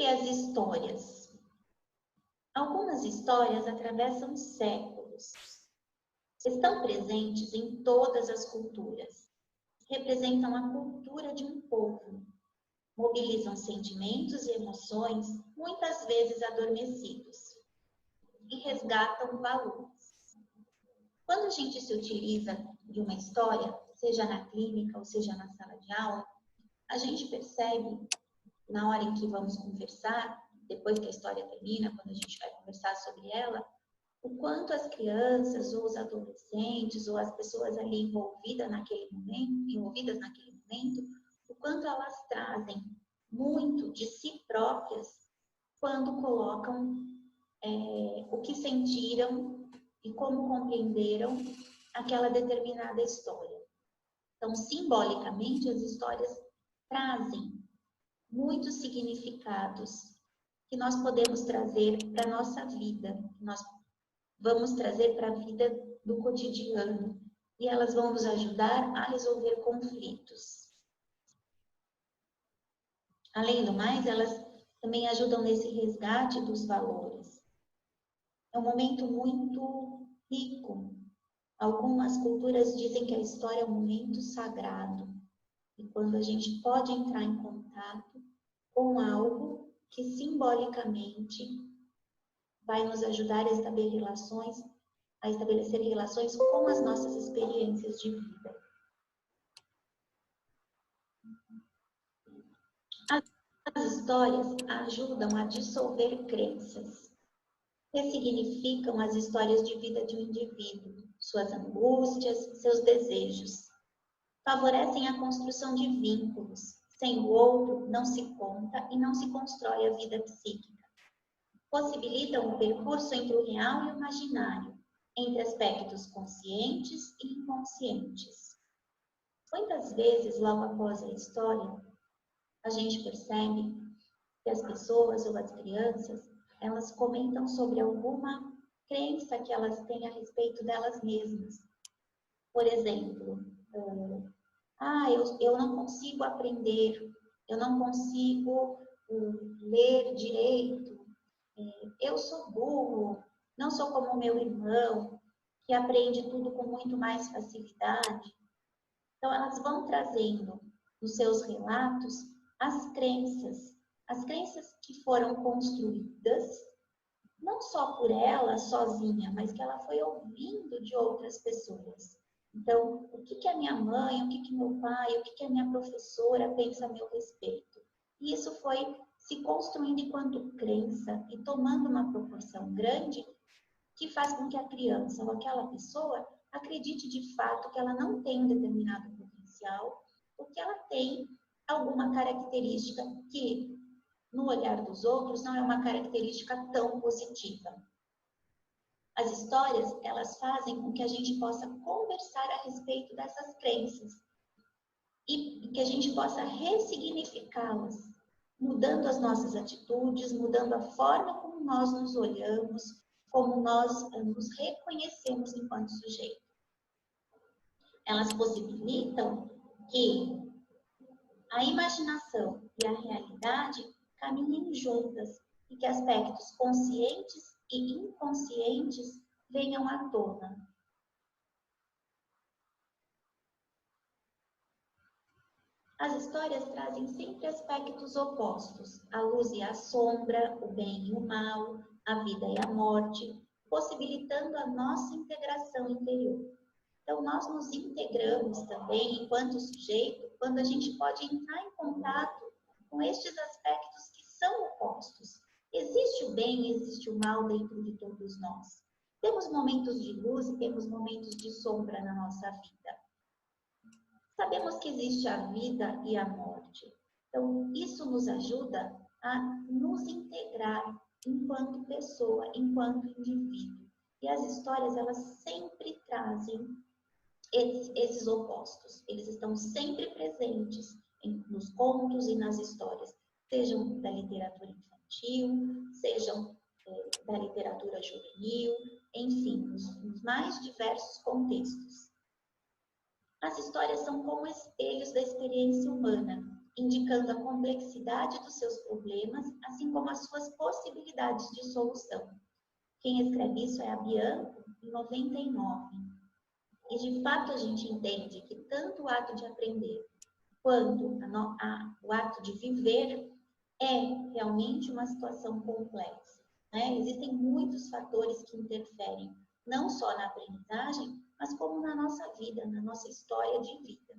que as histórias? Algumas histórias atravessam séculos. Estão presentes em todas as culturas. Representam a cultura de um povo. Mobilizam sentimentos e emoções, muitas vezes adormecidos. E resgatam valores. Quando a gente se utiliza de uma história, seja na clínica ou seja na sala de aula, a gente percebe, na hora em que vamos conversar, depois que a história termina, quando a gente vai conversar sobre ela, o quanto as crianças, ou os adolescentes, ou as pessoas ali envolvidas naquele momento, o quanto elas trazem muito de si próprias quando colocam o que sentiram e como compreenderam aquela determinada história. Então, simbolicamente, as histórias trazem muitos significados que nós podemos trazer para a nossa vida, que nós vamos trazer para a vida do cotidiano, e elas vão nos ajudar a resolver conflitos. Além do mais, elas também ajudam nesse resgate dos valores. É um momento muito rico. Algumas culturas dizem que a história é um momento sagrado. E quando a gente pode entrar em contato com algo que simbolicamente vai nos ajudar a estabelecer relações com as nossas experiências de vida. As histórias ajudam a dissolver crenças. Ressignificam as histórias de vida de um indivíduo, suas angústias, seus desejos. Favorecem a construção de vínculos. Sem o outro, não se conta e não se constrói a vida psíquica. Possibilitam o percurso entre o real e o imaginário, entre aspectos conscientes e inconscientes. Muitas vezes, logo após a história, a gente percebe que as pessoas ou as crianças, elas comentam sobre alguma crença que elas têm a respeito delas mesmas. Por exemplo, eu não consigo aprender, eu não consigo ler direito, eu sou burro, não sou como meu irmão, que aprende tudo com muito mais facilidade. Então, elas vão trazendo nos seus relatos as crenças que foram construídas, não só por ela sozinha, mas que ela foi ouvindo de outras pessoas. Então, o que a minha mãe, o que meu pai, o que a minha professora pensa a meu respeito? E isso foi se construindo enquanto crença e tomando uma proporção grande que faz com que a criança ou aquela pessoa acredite de fato que ela não tem um determinado potencial, ou que ela tem alguma característica que, no olhar dos outros, não é uma característica tão positiva. As histórias, elas fazem com que a gente possa conversar a respeito dessas crenças e que a gente possa ressignificá-las, mudando as nossas atitudes, mudando a forma como nós nos olhamos, como nós nos reconhecemos enquanto sujeito. Elas possibilitam que a imaginação e a realidade caminhem juntas e que aspectos conscientes e inconscientes venham à tona. As histórias trazem sempre aspectos opostos, a luz e a sombra, o bem e o mal, a vida e a morte, possibilitando a nossa integração interior. Então, nós nos integramos também, enquanto sujeito, quando a gente pode entrar em contato com estes aspectos que são opostos. Existe o bem e existe o mal dentro de todos nós. Temos momentos de luz e temos momentos de sombra na nossa vida. Sabemos que existe a vida e a morte. Então, isso nos ajuda a nos integrar enquanto pessoa, enquanto indivíduo. E as histórias, elas sempre trazem esses opostos. Eles estão sempre presentes nos contos e nas histórias, sejam da literatura infantil, sejam da literatura juvenil, enfim, nos mais diversos contextos. As histórias são como espelhos da experiência humana indicando a complexidade dos seus problemas, assim como as suas possibilidades de solução. Quem escreve isso é a Bianco, em 99. E de fato a gente entende que tanto o ato de aprender quanto o ato de viver é realmente uma situação complexa, né? Existem muitos fatores que interferem, não só na aprendizagem, mas como na nossa vida, na nossa história de vida.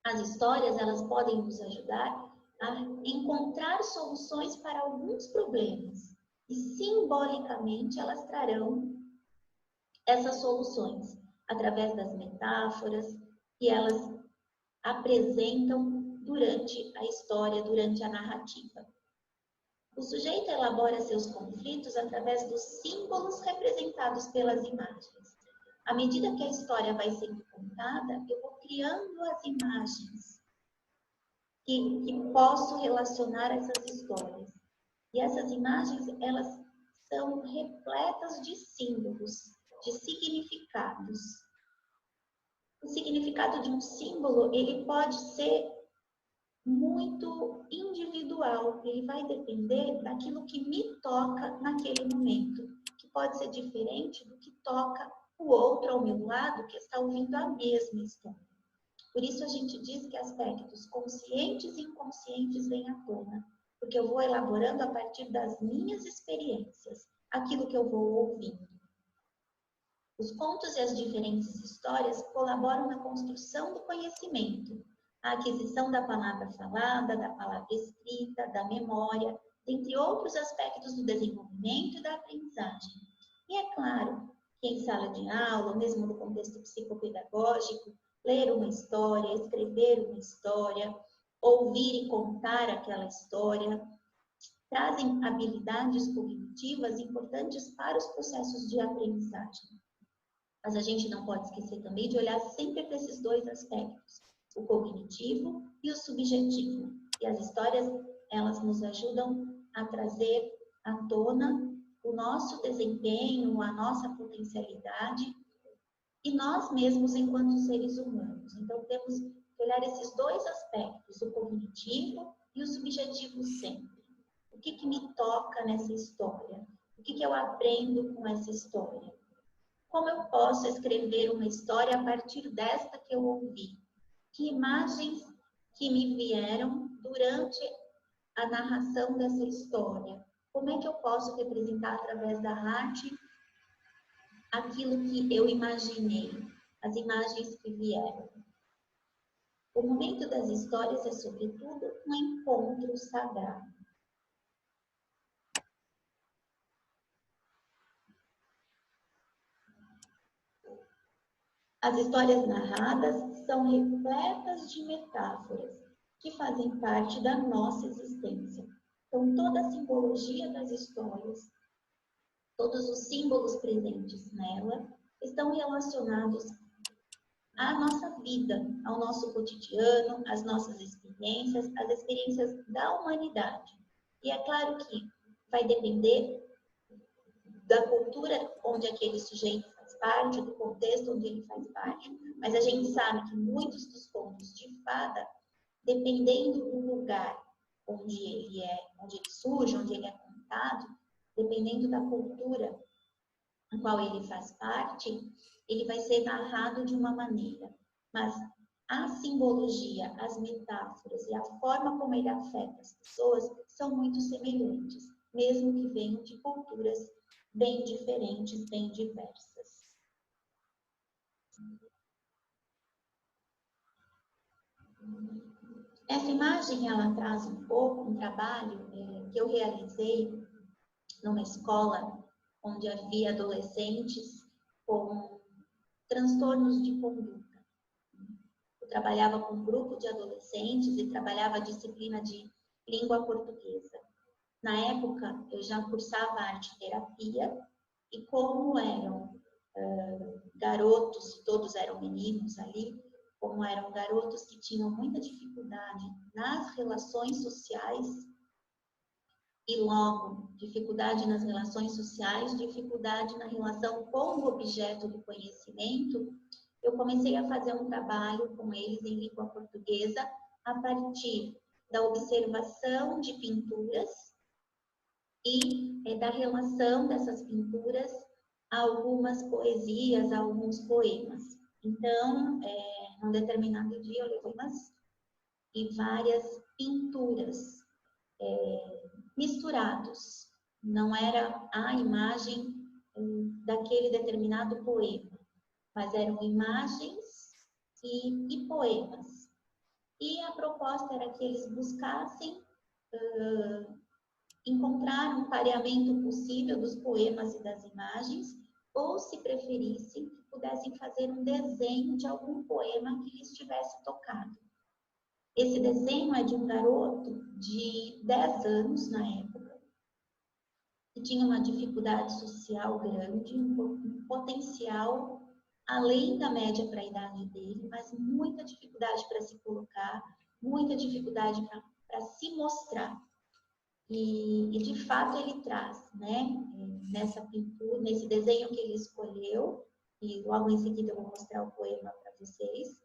As histórias, elas podem nos ajudar a encontrar soluções para alguns problemas. E simbolicamente elas trarão essas soluções através das metáforas que elas apresentam durante a história, durante a narrativa. O sujeito elabora seus conflitos através dos símbolos representados pelas imagens. À medida que a história vai sendo contada, eu vou criando as imagens que posso relacionar essas histórias. E essas imagens, elas são repletas de símbolos, de significados. O significado de um símbolo, ele pode ser muito individual, ele vai depender daquilo que me toca naquele momento, que pode ser diferente do que toca o outro ao meu lado que está ouvindo a mesma história. Por isso a gente diz que aspectos conscientes e inconscientes vêm à tona, porque eu vou elaborando a partir das minhas experiências, aquilo que eu vou ouvindo. Os contos e as diferentes histórias colaboram na construção do conhecimento, a aquisição da palavra falada, da palavra escrita, da memória, dentre outros aspectos do desenvolvimento e da aprendizagem. E é claro que em sala de aula, ou mesmo no contexto psicopedagógico, ler uma história, escrever uma história, ouvir e contar aquela história, trazem habilidades cognitivas importantes para os processos de aprendizagem. Mas a gente não pode esquecer também de olhar sempre para esses dois aspectos, o cognitivo e o subjetivo. E as histórias, elas nos ajudam a trazer à tona o nosso desempenho, a nossa potencialidade e nós mesmos enquanto seres humanos. Então, temos que olhar esses dois aspectos, o cognitivo e o subjetivo sempre. O que me toca nessa história? O que eu aprendo com essa história? Como eu posso escrever uma história a partir desta que eu ouvi? Que imagens que me vieram durante a narração dessa história? Como é que eu posso representar através da arte aquilo que eu imaginei, as imagens que vieram? O momento das histórias é, sobretudo, um encontro sagrado. As histórias narradas são repletas de metáforas que fazem parte da nossa existência. Então, toda a simbologia das histórias, todos os símbolos presentes nela, estão relacionados à nossa vida, ao nosso cotidiano, às nossas experiências, às experiências da humanidade. E é claro que vai depender da cultura onde aquele sujeito faz parte, do contexto onde ele faz parte. Mas a gente sabe que muitos dos contos de fada, dependendo do lugar onde ele surge, onde ele é contado, dependendo da cultura a qual ele faz parte, ele vai ser narrado de uma maneira. Mas a simbologia, as metáforas e a forma como ele afeta as pessoas são muito semelhantes, mesmo que venham de culturas bem diferentes, bem diversas. Essa imagem, ela traz um pouco um trabalho que eu realizei numa escola onde havia adolescentes com transtornos de conduta. Eu trabalhava com um grupo de adolescentes e trabalhava a disciplina de língua portuguesa. Na época, eu já cursava arte-terapia e como eram garotos, todos eram meninos ali, como eram garotos que tinham muita dificuldade nas relações sociais e logo dificuldade nas relações sociais, dificuldade na relação com o objeto do conhecimento, eu comecei a fazer um trabalho com eles em língua portuguesa a partir da observação de pinturas e da relação dessas pinturas a algumas poesias, a alguns poemas. Então, num determinado dia, eu levei umas e várias pinturas misturados. Não era a imagem daquele determinado poema, mas eram imagens e poemas. E a proposta era que eles buscassem encontrar um pareamento possível dos poemas e das imagens, ou, se preferissem, que pudessem fazer um desenho de algum poema que lhes tivesse tocado. Esse desenho é de um garoto de 10 anos, na época, que tinha uma dificuldade social grande, um potencial além da média para a idade dele, mas muita dificuldade para se colocar, muita dificuldade para se mostrar. E de fato ele traz, né, nessa pintura, nesse desenho que ele escolheu, e logo em seguida eu vou mostrar o poema para vocês.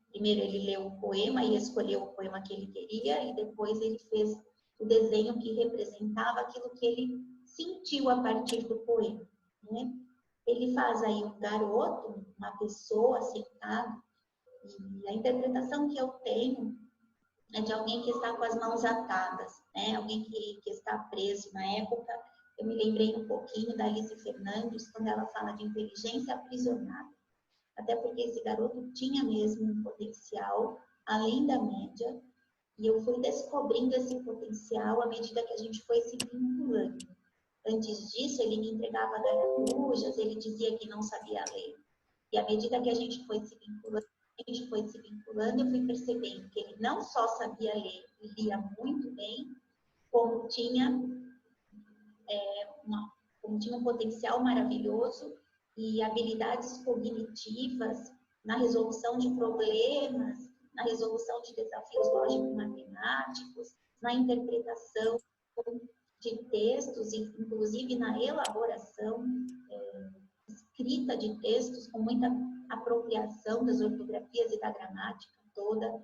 Primeiro ele leu o poema e escolheu o poema que ele queria, e depois ele fez o desenho que representava aquilo que ele sentiu a partir do poema, né? Ele faz aí um garoto, uma pessoa sentada, e a interpretação que eu tenho é de alguém que está com as mãos atadas, né? Alguém que está preso. Na época, eu me lembrei um pouquinho da Alice Fernandes, quando ela fala de inteligência aprisionada. Até porque esse garoto tinha mesmo um potencial além da média, e eu fui descobrindo esse potencial à medida que a gente foi se vinculando. Antes disso, ele me entregava garapujas, ele dizia que não sabia ler. E à medida que a gente foi se vinculando, eu fui percebendo que ele não só sabia ler e lia muito bem, como tinha um potencial maravilhoso e habilidades cognitivas na resolução de problemas, na resolução de desafios lógico-matemáticos, na interpretação de textos, inclusive na elaboração, escrita de textos com muita apropriação das ortografias e da gramática toda.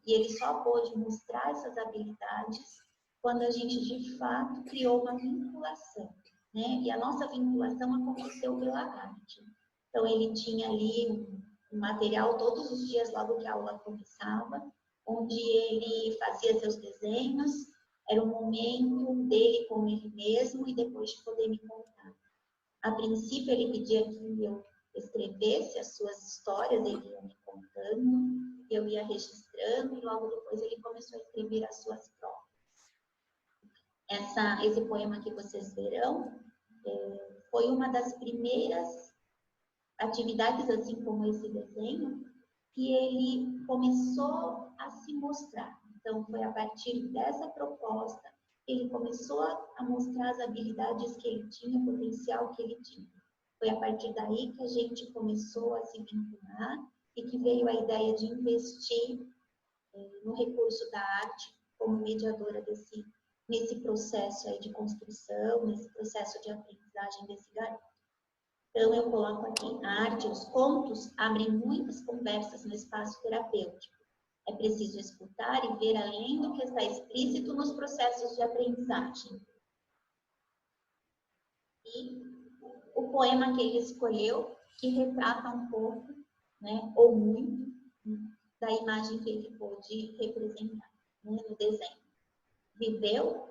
E ele só pôde mostrar essas habilidades quando a gente, de fato, criou uma vinculação, né? E a nossa vinculação aconteceu pela arte. Então, ele tinha ali um material todos os dias, logo que a aula começava, onde ele fazia seus desenhos, era um momento dele com ele mesmo e depois de poder me contar. A princípio, ele pedia que eu escrevesse as suas histórias, ele ia me contando, eu ia registrando, e logo depois ele começou a escrever as suas próprias. Esse poema que vocês verão foi uma das primeiras atividades, assim como esse desenho, que ele começou a se mostrar. Então, foi a partir dessa proposta que ele começou a mostrar as habilidades que ele tinha, o potencial que ele tinha. Foi a partir daí que a gente começou a se vincular e que veio a ideia de investir no recurso da arte como mediadora nesse processo aí de construção, nesse processo de aprendizagem desse garoto. Então, eu coloco aqui, a arte e os contos abrem muitas conversas no espaço terapêutico. É preciso escutar e ver além do que está explícito nos processos de aprendizagem. E o poema que ele escolheu, que retrata um pouco, né, ou muito, da imagem que ele pôde representar, né, no desenho. Viveu?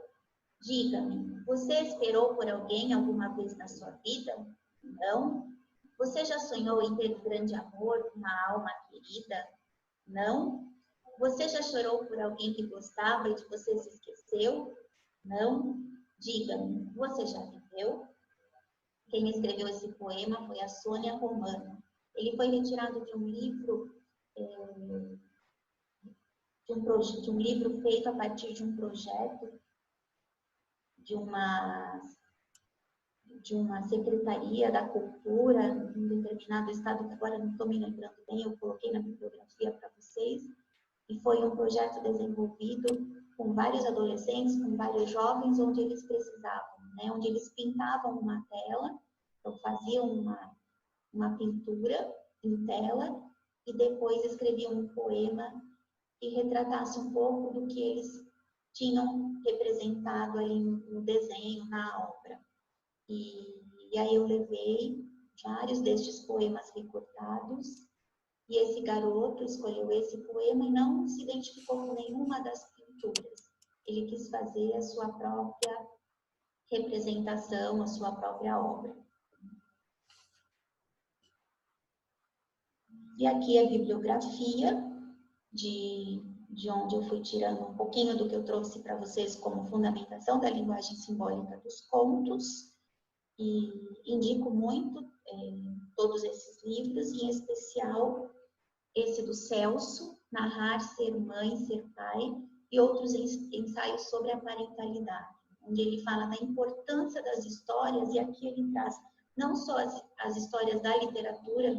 Diga-me, você esperou por alguém alguma vez na sua vida? Não? Você já sonhou em ter um grande amor, uma alma querida? Não? Você já chorou por alguém que gostava e de você se esqueceu? Não? Diga-me, você já viveu? Quem escreveu esse poema foi a Sônia Romano. Ele foi retirado de um livro, de um livro feito a partir de um projeto de uma secretaria da cultura em um determinado estado, que agora não estou me lembrando bem, eu coloquei na bibliografia para vocês, e foi um projeto desenvolvido com vários adolescentes, com vários jovens, onde eles precisavam, né, onde eles pintavam uma tela, então faziam uma pintura em tela, e depois escreviam um poema que retratasse um pouco do que eles tinham representado ali no desenho, na obra. E aí eu levei vários destes poemas recortados, e esse garoto escolheu esse poema e não se identificou com nenhuma das pinturas. Ele quis fazer a sua própria representação, a sua própria obra. E aqui a bibliografia de onde eu fui tirando um pouquinho do que eu trouxe para vocês como fundamentação da linguagem simbólica dos contos. E indico muito todos esses livros, em especial esse do Celso, Narrar, Ser Mãe, Ser Pai, e outros ensaios sobre a parentalidade, onde ele fala da importância das histórias, e aqui ele traz não só as histórias da literatura,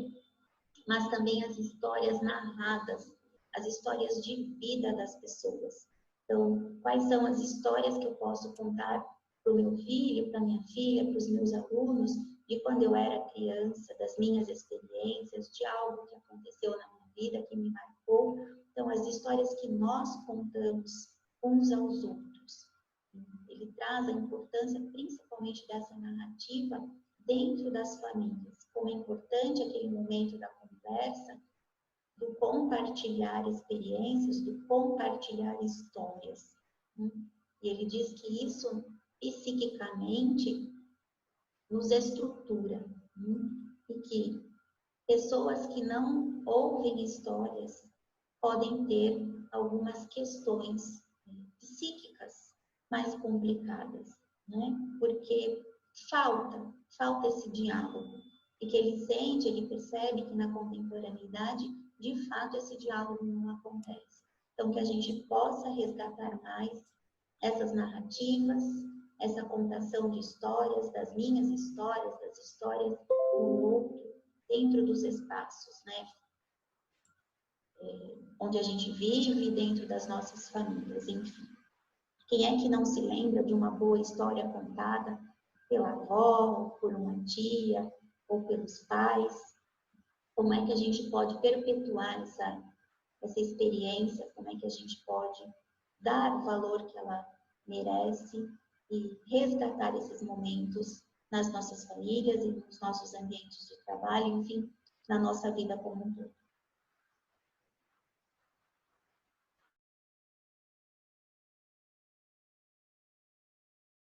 mas também as histórias narradas, as histórias de vida das pessoas. Então, quais são as histórias que eu posso contar para o meu filho, para minha filha, para os meus alunos, de quando eu era criança, das minhas experiências, de algo que aconteceu na minha vida, que me marcou. Então, as histórias que nós contamos uns aos outros. Ele traz a importância, principalmente, dessa narrativa dentro das famílias. Como é importante aquele momento da conversa, do compartilhar experiências, do compartilhar histórias. E ele diz que isso, psiquicamente, nos estrutura. E que pessoas que não ouvem histórias podem ter algumas questões psíquicas mais complicadas, né? Porque falta esse diálogo. E que ele sente, ele percebe que na contemporaneidade, de fato, esse diálogo não acontece. Então, que a gente possa resgatar mais essas narrativas, essa contação de histórias, das minhas histórias, das histórias do outro, dentro dos espaços, né? Onde a gente vive, dentro das nossas famílias, enfim. Quem é que não se lembra de uma boa história contada pela avó, por uma tia, ou pelos pais? Como é que a gente pode perpetuar essa experiência? Como é que a gente pode dar o valor que ela merece e resgatar esses momentos nas nossas famílias e nos nossos ambientes de trabalho, enfim, na nossa vida como um todo?